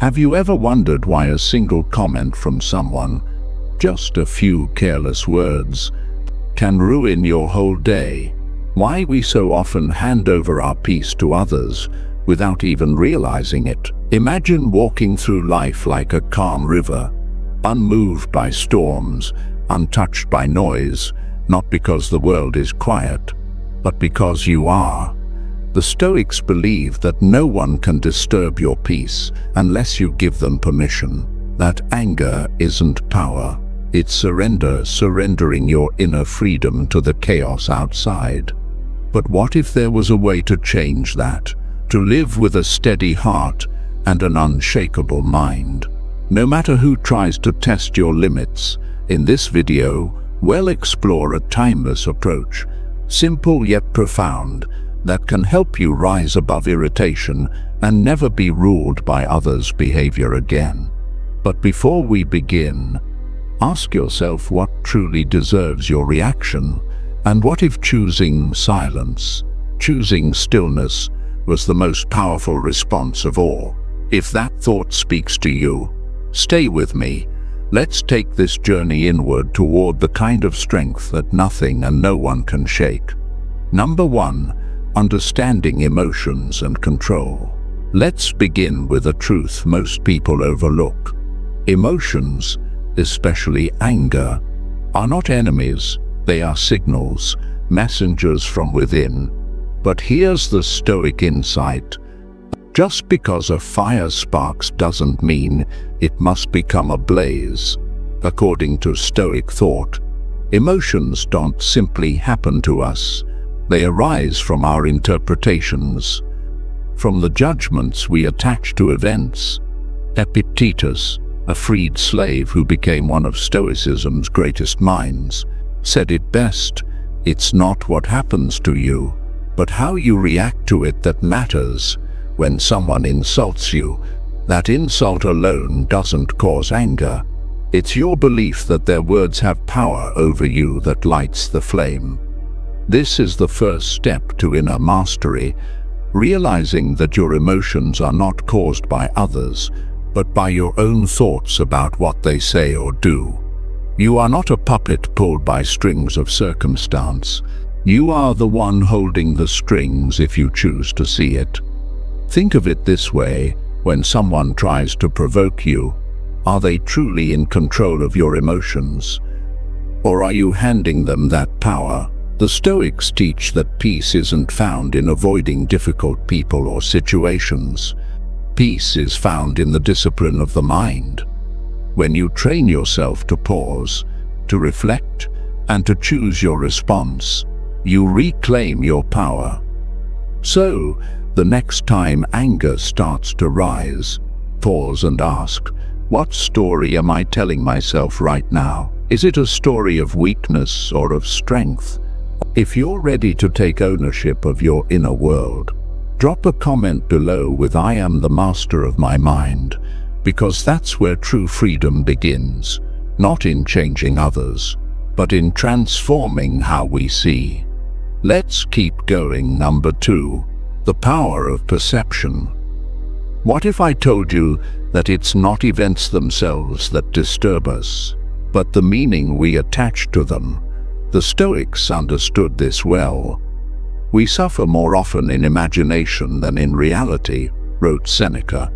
Have you ever wondered why a single comment from someone, just a few careless words, can ruin your whole day? Why we so often hand over our peace to others without even realizing it? Imagine walking through life like a calm river, unmoved by storms, untouched by noise, not because the world is quiet, but because you are. The Stoics believe that no one can disturb your peace unless you give them permission. That anger isn't power. It's surrender, surrendering your inner freedom to the chaos outside. But what if there was a way to change that? To live with a steady heart and an unshakable mind? No matter who tries to test your limits, in this video, we'll explore a timeless approach, simple yet profound, that can help you rise above irritation and never be ruled by others' behavior again. But before we begin, ask yourself what truly deserves your reaction, and what if choosing silence, choosing stillness, was the most powerful response of all? If that thought speaks to you, stay with me. Let's take this journey inward toward the kind of strength that nothing and no one can shake. Number 1. Understanding emotions and control. Let's begin with a truth most people overlook. Emotions, especially anger, are not enemies. They are signals, messengers from within. But here's the Stoic insight. Just because a fire sparks doesn't mean it must become a blaze. According to Stoic thought, emotions don't simply happen to us. They arise from our interpretations, from the judgments we attach to events. Epictetus, a freed slave who became one of Stoicism's greatest minds, said it best: "It's not what happens to you, but how you react to it that matters." When someone insults you, that insult alone doesn't cause anger. It's your belief that their words have power over you that lights the flame. This is the first step to inner mastery, realizing that your emotions are not caused by others, but by your own thoughts about what they say or do. You are not a puppet pulled by strings of circumstance. You are the one holding the strings if you choose to see it. Think of it this way: when someone tries to provoke you, are they truly in control of your emotions? Or are you handing them that power? The Stoics teach that peace isn't found in avoiding difficult people or situations. Peace is found in the discipline of the mind. When you train yourself to pause, to reflect, and to choose your response, you reclaim your power. So, the next time anger starts to rise, pause and ask, what story am I telling myself right now? Is it a story of weakness or of strength? If you're ready to take ownership of your inner world, drop a comment below with "I am the master of my mind," because that's where true freedom begins, not in changing others, but in transforming how we see. Let's keep going. Number 2. The power of perception. What if I told you that it's not events themselves that disturb us, but the meaning we attach to them? The Stoics understood this well. "We suffer more often in imagination than in reality," wrote Seneca.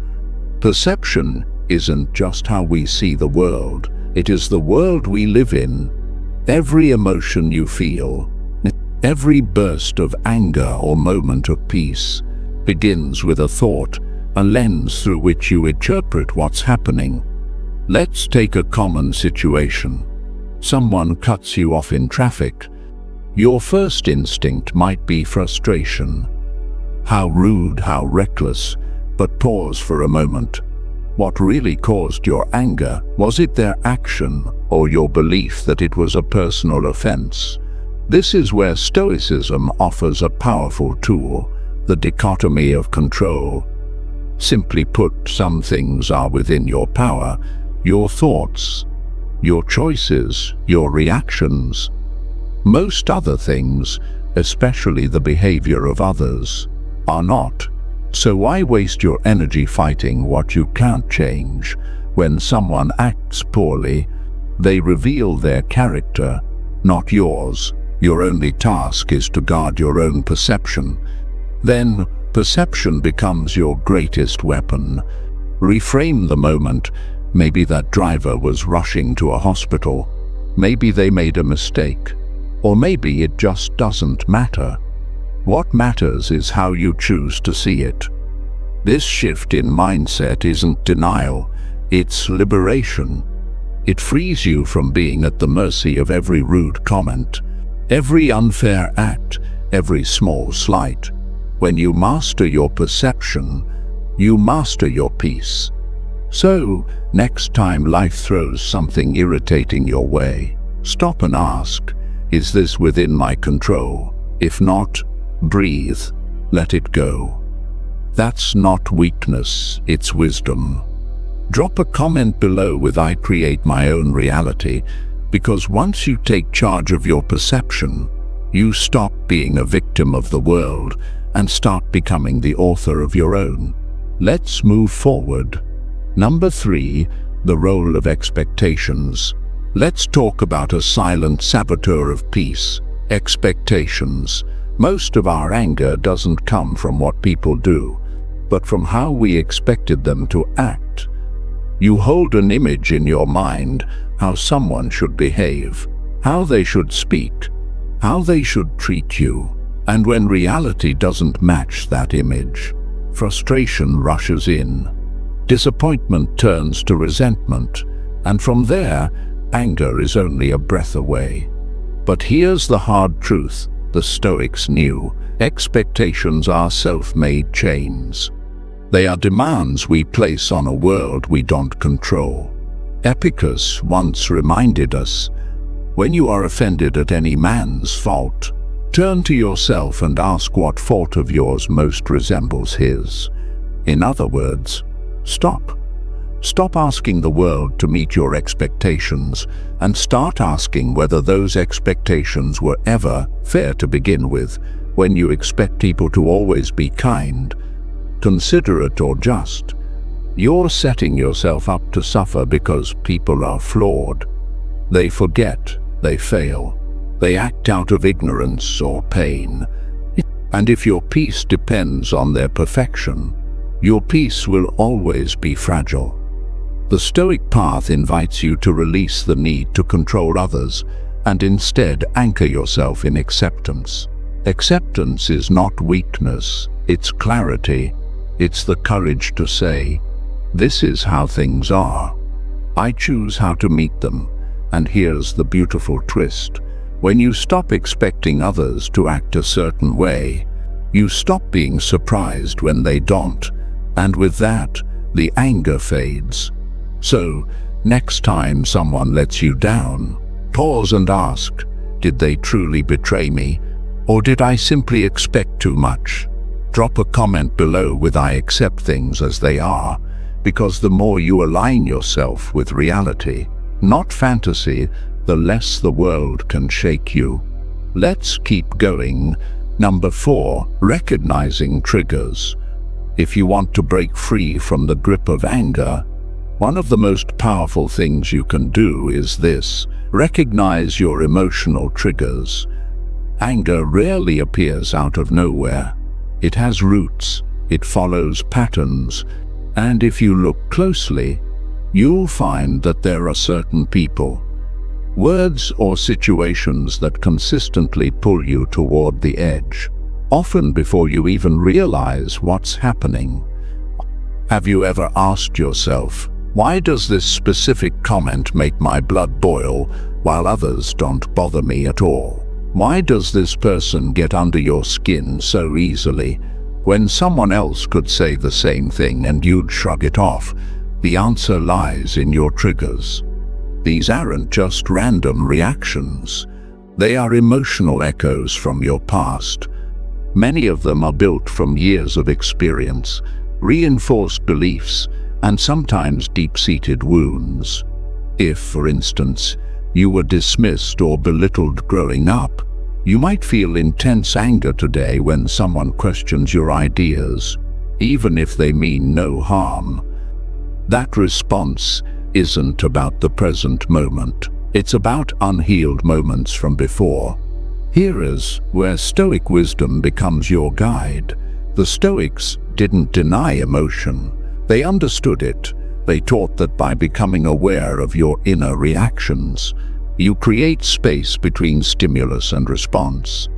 Perception isn't just how we see the world, it is the world we live in. Every emotion you feel, every burst of anger or moment of peace, begins with a thought, a lens through which you interpret what's happening. Let's take a common situation. Someone cuts you off in traffic. Your first instinct might be frustration. How rude, how reckless. But pause for a moment. What really caused your anger? Was it their action or your belief that it was a personal offense? This is where Stoicism offers a powerful tool, the dichotomy of control. Simply put, some things are within your power: your thoughts, your choices, your reactions. Most other things, especially the behavior of others, are not. So why waste your energy fighting what you can't change? When someone acts poorly, they reveal their character, not yours. Your only task is to guard your own perception. Then, perception becomes your greatest weapon. Reframe the moment. Maybe that driver was rushing to a hospital. Maybe they made a mistake. Or maybe it just doesn't matter. What matters is how you choose to see it. This shift in mindset isn't denial, it's liberation. It frees you from being at the mercy of every rude comment, every unfair act, every small slight. When you master your perception, you master your peace. So, next time life throws something irritating your way, stop and ask, is this within my control? If not, breathe, let it go. That's not weakness, it's wisdom. Drop a comment below with "I create my own reality," because once you take charge of your perception, you stop being a victim of the world and start becoming the author of your own. Let's move forward. Number 3, the role of expectations. Let's talk about a silent saboteur of peace, expectations. Most of our anger doesn't come from what people do, but from how we expected them to act. You hold an image in your mind, how someone should behave, how they should speak, how they should treat you. And when reality doesn't match that image, frustration rushes in. Disappointment turns to resentment, and from there, anger is only a breath away. But here's the hard truth the Stoics knew: expectations are self-made chains. They are demands we place on a world we don't control. Epicurus once reminded us, when you are offended at any man's fault, turn to yourself and ask what fault of yours most resembles his. In other words, stop. Stop asking the world to meet your expectations and start asking whether those expectations were ever fair to begin with. When you expect people to always be kind, considerate, or just, you're setting yourself up to suffer, because people are flawed. They forget, they fail, they act out of ignorance or pain. And if your peace depends on their perfection, your peace will always be fragile. The Stoic path invites you to release the need to control others and instead anchor yourself in acceptance. Acceptance is not weakness, it's clarity. It's the courage to say, this is how things are. I choose how to meet them. And here's the beautiful twist. When you stop expecting others to act a certain way, you stop being surprised when they don't. And with that, the anger fades. So, next time someone lets you down, pause and ask, did they truly betray me? Or did I simply expect too much? Drop a comment below with "I accept things as they are," because the more you align yourself with reality, not fantasy, the less the world can shake you. Let's keep going. Number 4, recognizing triggers. If you want to break free from the grip of anger, one of the most powerful things you can do is this: recognize your emotional triggers. Anger rarely appears out of nowhere. It has roots, it follows patterns, and if you look closely, you'll find that there are certain people, words or situations that consistently pull you toward the edge, often before you even realize what's happening. Have you ever asked yourself, why does this specific comment make my blood boil while others don't bother me at all? Why does this person get under your skin so easily when someone else could say the same thing and you'd shrug it off? The answer lies in your triggers. These aren't just random reactions. They are emotional echoes from your past. Many of them are built from years of experience, reinforced beliefs, and sometimes deep-seated wounds. If, for instance, you were dismissed or belittled growing up, you might feel intense anger today when someone questions your ideas. even if they mean no harm. That response isn't about the present moment. It's about unhealed moments from before. Here is where Stoic wisdom becomes your guide. The Stoics didn't deny emotion. They understood it. They taught that by becoming aware of your inner reactions, you create space between stimulus and response.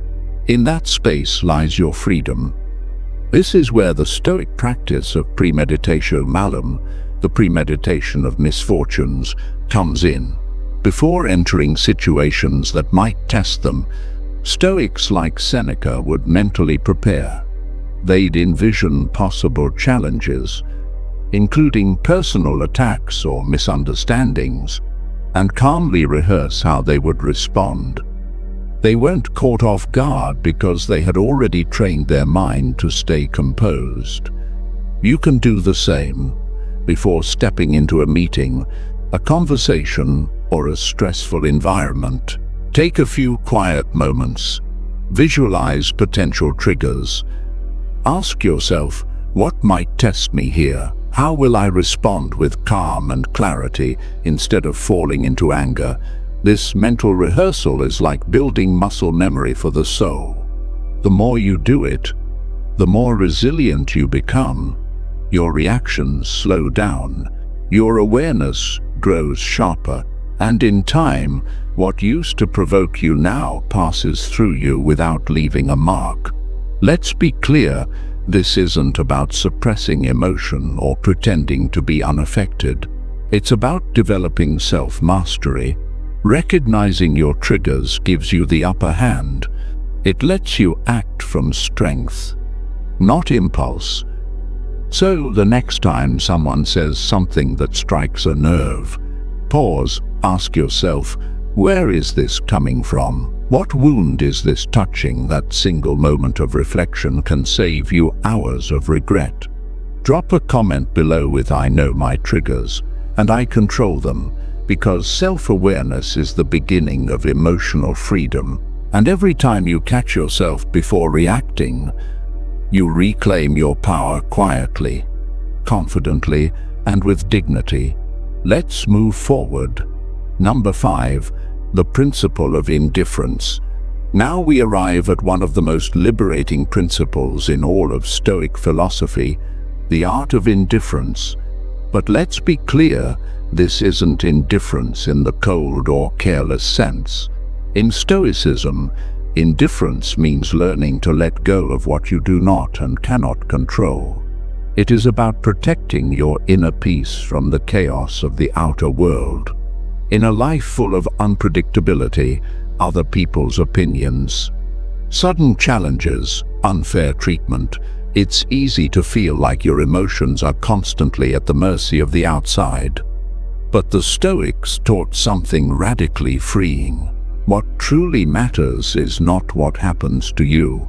In that space lies your freedom. This is where the Stoic practice of premeditatio malum, the premeditation of misfortunes, comes in. Before entering situations that might test them, Stoics like Seneca would mentally prepare. They'd envision possible challenges, including personal attacks or misunderstandings, and calmly rehearse how they would respond. They weren't caught off guard because they had already trained their mind to stay composed. You can do the same before stepping into a meeting, a conversation, or a stressful environment. Take a few quiet moments. Visualize potential triggers. Ask yourself, what might test me here? How will I respond with calm and clarity instead of falling into anger? This mental rehearsal is like building muscle memory for the soul. The more you do it, the more resilient you become. Your reactions slow down. Your awareness grows sharper. And in time, what used to provoke you now passes through you without leaving a mark. Let's be clear, this isn't about suppressing emotion or pretending to be unaffected. It's about developing self-mastery. Recognizing your triggers gives you the upper hand. It lets you act from strength, not impulse. So the next time someone says something that strikes a nerve, pause, ask yourself, where is this coming from? What wound is this touching? That single moment of reflection can save you hours of regret. Drop a comment below with "I know my triggers, and I control them," because self-awareness is the beginning of emotional freedom. And every time you catch yourself before reacting, you reclaim your power quietly, confidently, and with dignity. Let's move forward. Number 5. The principle of indifference. Now we arrive at one of the most liberating principles in all of Stoic philosophy, the art of indifference. But let's be clear, this isn't indifference in the cold or careless sense. In Stoicism, indifference means learning to let go of what you do not and cannot control. It is about protecting your inner peace from the chaos of the outer world. In a life full of unpredictability, other people's opinions, sudden challenges, unfair treatment, it's easy to feel like your emotions are constantly at the mercy of the outside. But the Stoics taught something radically freeing. What truly matters is not what happens to you,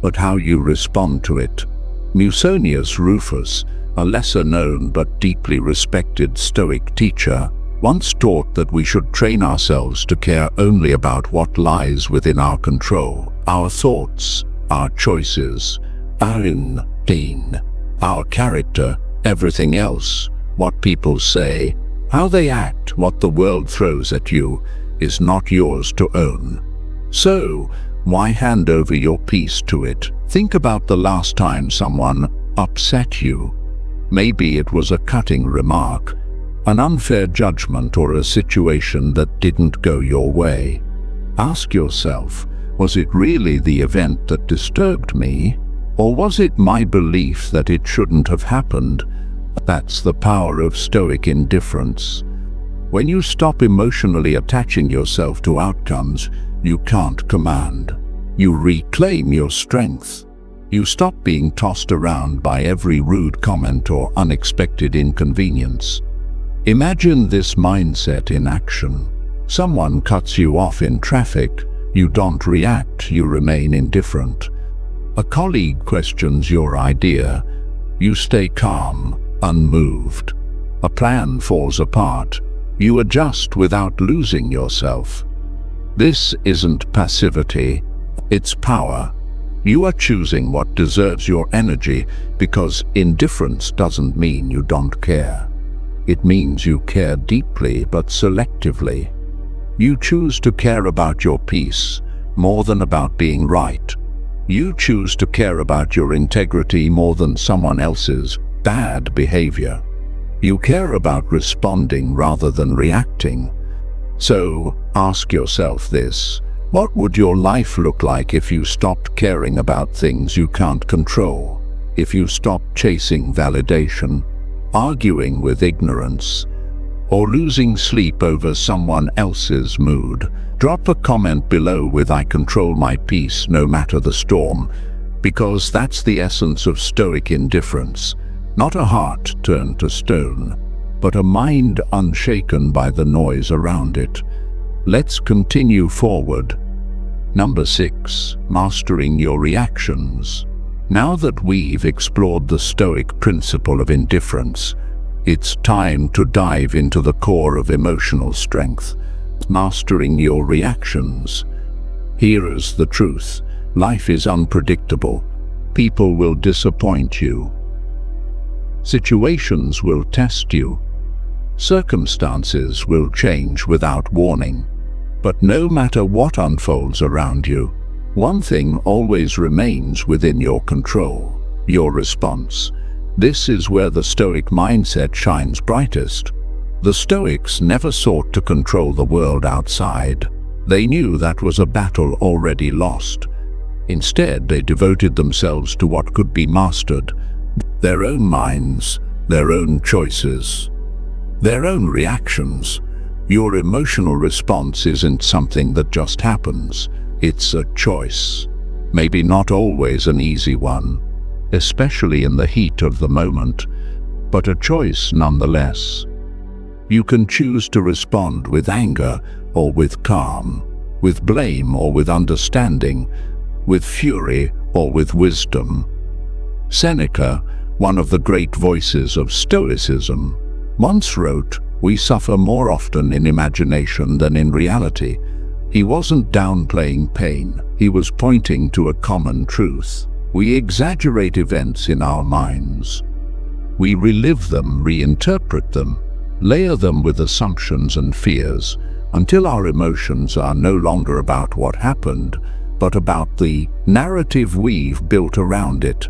but how you respond to it. Musonius Rufus, a lesser-known but deeply respected Stoic teacher, once taught that we should train ourselves to care only about what lies within our control, our thoughts, our choices, our pain, our character. Everything else, what people say, how they act, what the world throws at you, is not yours to own. So, why hand over your peace to it? Think about the last time someone upset you. Maybe it was a cutting remark, an unfair judgment, or a situation that didn't go your way. Ask yourself, was it really the event that disturbed me? Or was it my belief that it shouldn't have happened? That's the power of Stoic indifference. When you stop emotionally attaching yourself to outcomes you can't command, you reclaim your strength. You stop being tossed around by every rude comment or unexpected inconvenience. Imagine this mindset in action. Someone cuts you off in traffic. You don't react, you remain indifferent. A colleague questions your idea. You stay calm, unmoved. A plan falls apart. You adjust without losing yourself. This isn't passivity, it's power. You are choosing what deserves your energy, because indifference doesn't mean you don't care. It means you care deeply but selectively. You choose to care about your peace more than about being right. You choose to care about your integrity more than someone else's bad behavior. You care about responding rather than reacting. So, ask yourself this: what would your life look like if you stopped caring about things you can't control? If you stopped chasing validation, arguing with ignorance, or losing sleep over someone else's mood? Drop a comment below with "I control my peace no matter the storm," because that's the essence of Stoic indifference. Not a heart turned to stone, but a mind unshaken by the noise around it. Let's continue forward. Number 6. Mastering your reactions. Now that we've explored the Stoic principle of indifference, it's time to dive into the core of emotional strength: mastering your reactions. Here is the truth: life is unpredictable. People will disappoint you. Situations will test you. Circumstances will change without warning. But no matter what unfolds around you, one thing always remains within your control: your response. This is where the Stoic mindset shines brightest. The Stoics never sought to control the world outside. They knew that was a battle already lost. Instead, they devoted themselves to what could be mastered: their own minds, their own choices, their own reactions. Your emotional response isn't something that just happens. It's a choice. Maybe not always an easy one, especially in the heat of the moment, but a choice nonetheless. You can choose to respond with anger or with calm, with blame or with understanding, with fury or with wisdom. Seneca, one of the great voices of Stoicism, once wrote, "We suffer more often in imagination than in reality." He wasn't downplaying pain. He was pointing to a common truth. We exaggerate events in our minds. We relive them, reinterpret them, layer them with assumptions and fears, until our emotions are no longer about what happened, but about the narrative we've built around it.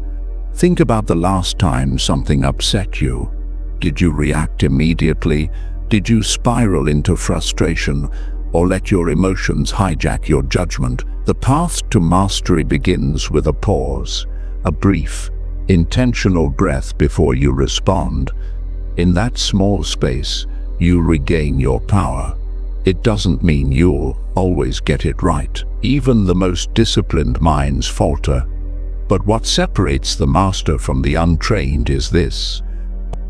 Think about the last time something upset you. Did you react immediately? Did you spiral into frustration, or let your emotions hijack your judgment? The path to mastery begins with a pause, a brief, intentional breath before you respond. In that small space, you regain your power. It doesn't mean you'll always get it right. Even the most disciplined minds falter. But what separates the master from the untrained is this: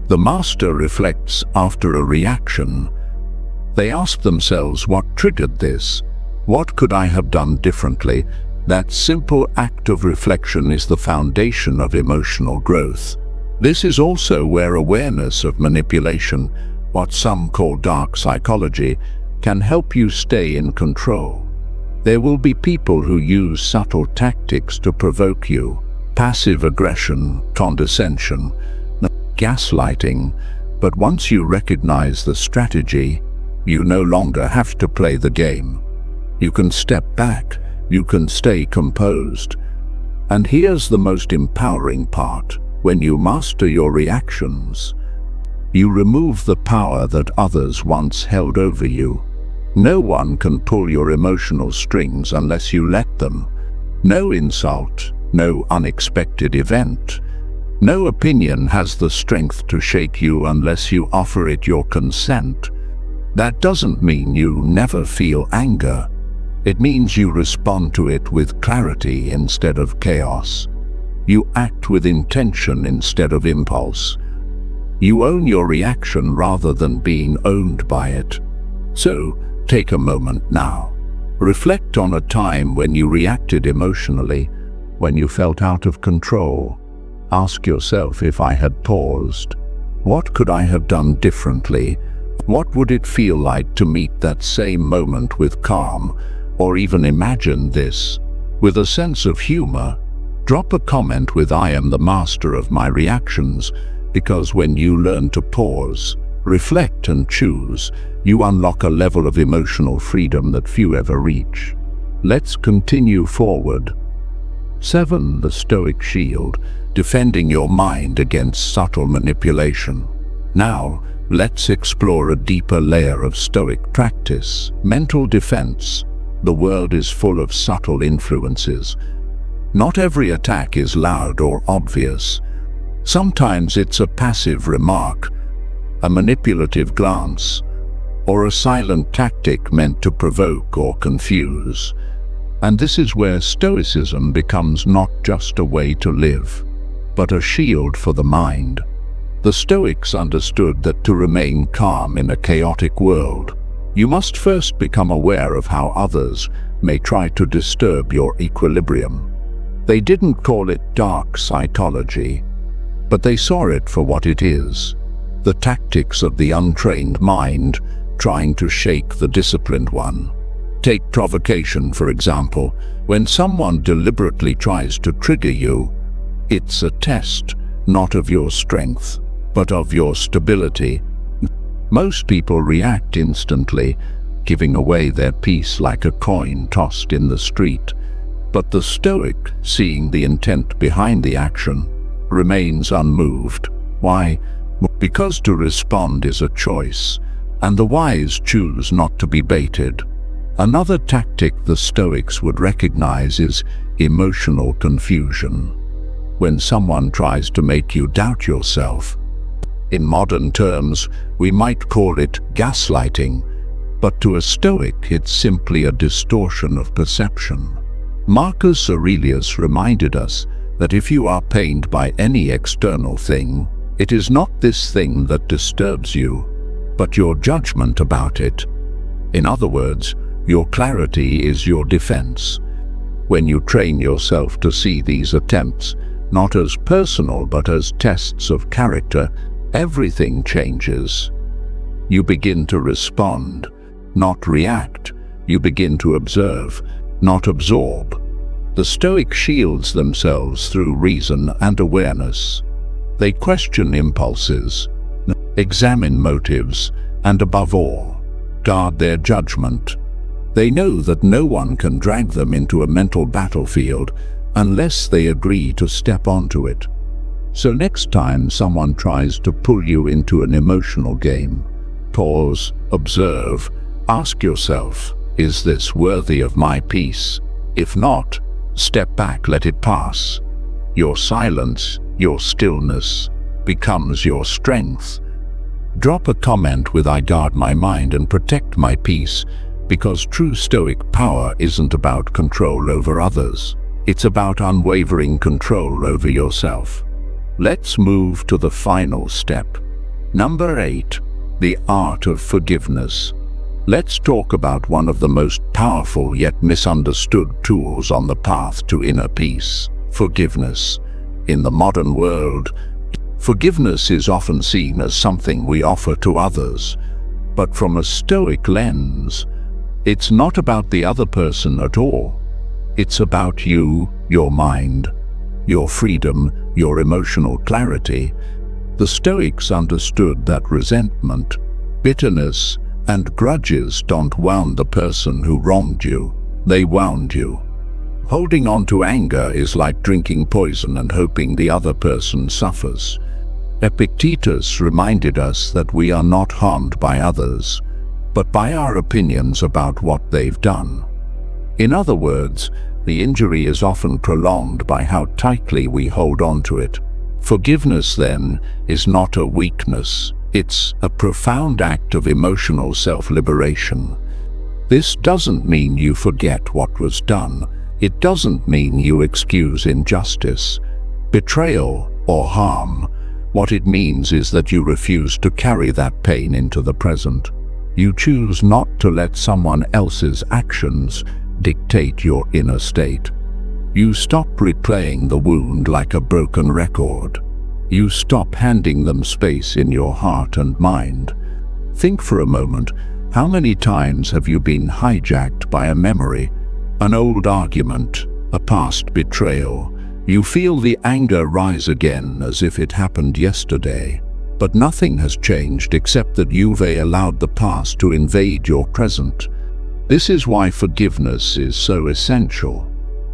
the master reflects after a reaction. They ask themselves, what triggered this? What could I have done differently? That simple act of reflection is the foundation of emotional growth. This is also where awareness of manipulation, what some call dark psychology, can help you stay in control. There will be people who use subtle tactics to provoke you: passive aggression, condescension, gaslighting. But once you recognize the strategy, you no longer have to play the game. You can step back, you can stay composed. And here's the most empowering part: when you master your reactions, you remove the power that others once held over you. No one can pull your emotional strings unless you let them. No insult, no unexpected event, no opinion has the strength to shake you unless you offer it your consent. That doesn't mean you never feel anger. It means you respond to it with clarity instead of chaos. You act with intention instead of impulse. You own your reaction rather than being owned by it. So, take a moment now. Reflect on a time when you reacted emotionally, when you felt out of control. Ask yourself, if I had paused, what could I have done differently? What would it feel like to meet that same moment with calm? Or even imagine this: with a sense of humor, Drop a comment with "I am the master of my reactions," because when you learn to pause, reflect and choose, you unlock a level of emotional freedom that few ever reach. Let's continue forward. 7. The Stoic Shield, defending your mind against subtle manipulation. Now, let's explore a deeper layer of Stoic practice, mental defense. The world is full of subtle influences. Not every attack is loud or obvious. Sometimes it's a passive remark, a manipulative glance, or a silent tactic meant to provoke or confuse. And this is where Stoicism becomes not just a way to live, but a shield for the mind. The Stoics understood that to remain calm in a chaotic world, you must first become aware of how others may try to disturb your equilibrium. They didn't call it dark psychology, but they saw it for what it is: the tactics of the untrained mind trying to shake the disciplined one. Take provocation, for example. When someone deliberately tries to trigger you, it's a test, not of your strength, but of your stability. Most people react instantly, giving away their peace like a coin tossed in the street. But the Stoic, seeing the intent behind the action, remains unmoved. Why? Because to respond is a choice, and the wise choose not to be baited. Another tactic the Stoics would recognize is emotional confusion. When someone tries to make you doubt yourself. In modern terms, we might call it gaslighting, but to a Stoic it's simply a distortion of perception. Marcus Aurelius reminded us that if you are pained by any external thing, it is not this thing that disturbs you, but your judgment about it. In other words, your clarity is your defense. When you train yourself to see these attempts not as personal but as tests of character, everything changes. You begin to respond, not react. You begin to observe, not absorb. The Stoic shields themselves through reason and awareness. They question impulses, examine motives, and above all, guard their judgment. They know that no one can drag them into a mental battlefield unless they agree to step onto it. So next time someone tries to pull you into an emotional game, pause, observe, ask yourself, is this worthy of my peace? If not, step back, let it pass. Your silence, your stillness, becomes your strength. Drop a comment with "I guard my mind and protect my peace," because true Stoic power isn't about control over others. It's about unwavering control over yourself. Let's move to the final step. Number 8. The art of forgiveness. Let's talk about one of the most powerful yet misunderstood tools on the path to inner peace: forgiveness. In the modern world, forgiveness is often seen as something we offer to others. But from a Stoic lens, it's not about the other person at all. It's about you, your mind, your freedom, your emotional clarity. The Stoics understood that resentment, bitterness, and grudges don't wound the person who wronged you. They wound you. Holding on to anger is like drinking poison and hoping the other person suffers. Epictetus reminded us that we are not harmed by others, but by our opinions about what they've done. In other words, the injury is often prolonged by how tightly we hold on to it. Forgiveness, then, is not a weakness. It's a profound act of emotional self-liberation. This doesn't mean you forget what was done. It doesn't mean you excuse injustice, betrayal, or harm. What it means is that you refuse to carry that pain into the present. You choose not to let someone else's actions dictate your inner state. You stop replaying the wound like a broken record. You stop handing them space in your heart and mind. Think for a moment, how many times have you been hijacked by a memory, an old argument, a past betrayal, You feel the anger rise again as if it happened yesterday. But nothing has changed except that you've allowed the past to invade your present. This is why forgiveness is so essential.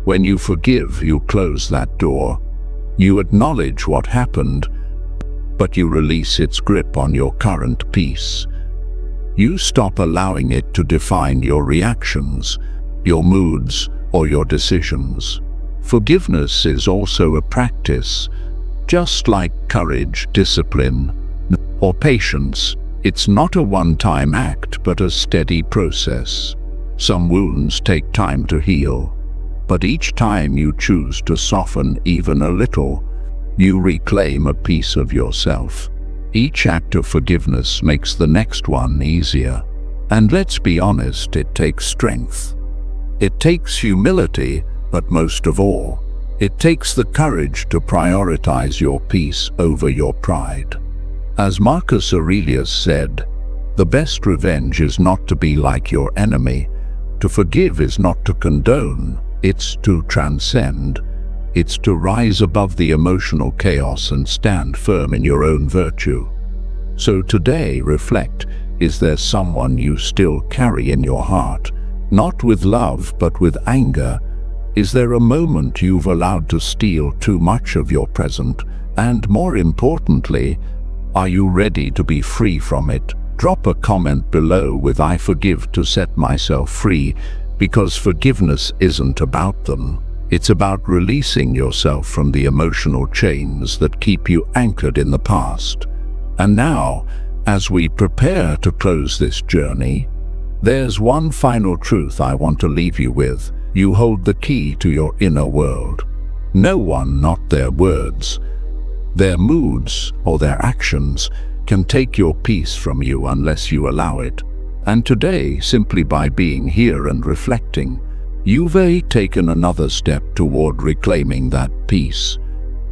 When you forgive, you close that door. You acknowledge what happened, but you release its grip on your current peace. You stop allowing it to define your reactions, your moods, or your decisions. Forgiveness is also a practice. Just like courage, discipline, or patience, it's not a one-time act but a steady process. Some wounds take time to heal, but each time you choose to soften even a little, you reclaim a piece of yourself. Each act of forgiveness makes the next one easier. And let's be honest, it takes strength. It takes humility, but most of all, it takes the courage to prioritize your peace over your pride. As Marcus Aurelius said, the best revenge is not to be like your enemy. To forgive is not to condone, it's to transcend. It's to rise above the emotional chaos and stand firm in your own virtue. So today, reflect, is there someone you still carry in your heart? Not with love, but with anger. Is there a moment you've allowed to steal too much of your present? And more importantly, are you ready to be free from it? Drop a comment below with "I forgive to set myself free," because forgiveness isn't about them. It's about releasing yourself from the emotional chains that keep you anchored in the past. And now, as we prepare to close this journey, there's one final truth I want to leave you with. You hold the key to your inner world. No one, not their words, their moods, or their actions, can take your peace from you unless you allow it. And today, simply by being here and reflecting, you've taken another step toward reclaiming that peace.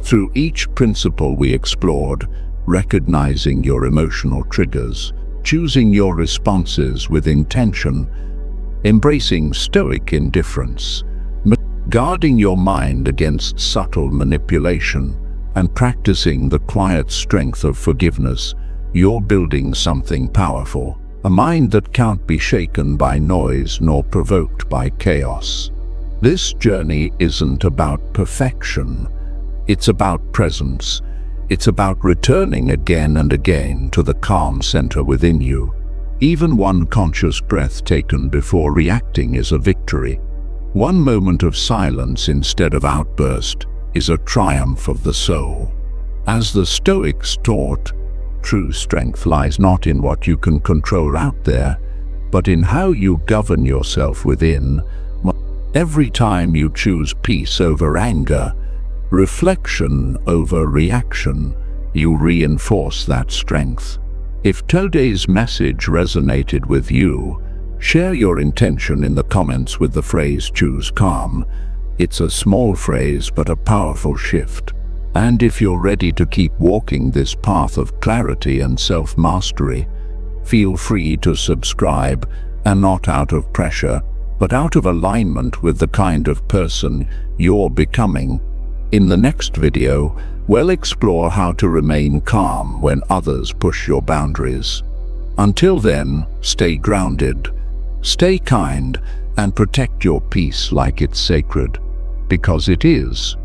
Through each principle we explored, recognizing your emotional triggers, choosing your responses with intention, embracing Stoic indifference, guarding your mind against subtle manipulation, and practicing the quiet strength of forgiveness, you're building something powerful. A mind that can't be shaken by noise nor provoked by chaos. This journey isn't about perfection. It's about presence. It's about returning again and again to the calm center within you. Even one conscious breath taken before reacting is a victory. One moment of silence instead of outburst is a triumph of the soul. As the Stoics taught, true strength lies not in what you can control out there, but in how you govern yourself within. Every time you choose peace over anger, reflection over reaction, you reinforce that strength. If today's message resonated with you, share your intention in the comments with the phrase "choose calm." It's a small phrase but a powerful shift. And if you're ready to keep walking this path of clarity and self-mastery, feel free to subscribe, and not out of pressure, but out of alignment with the kind of person you're becoming. In the next video, we'll explore how to remain calm when others push your boundaries. Until then, stay grounded, stay kind, and protect your peace like it's sacred, because it is.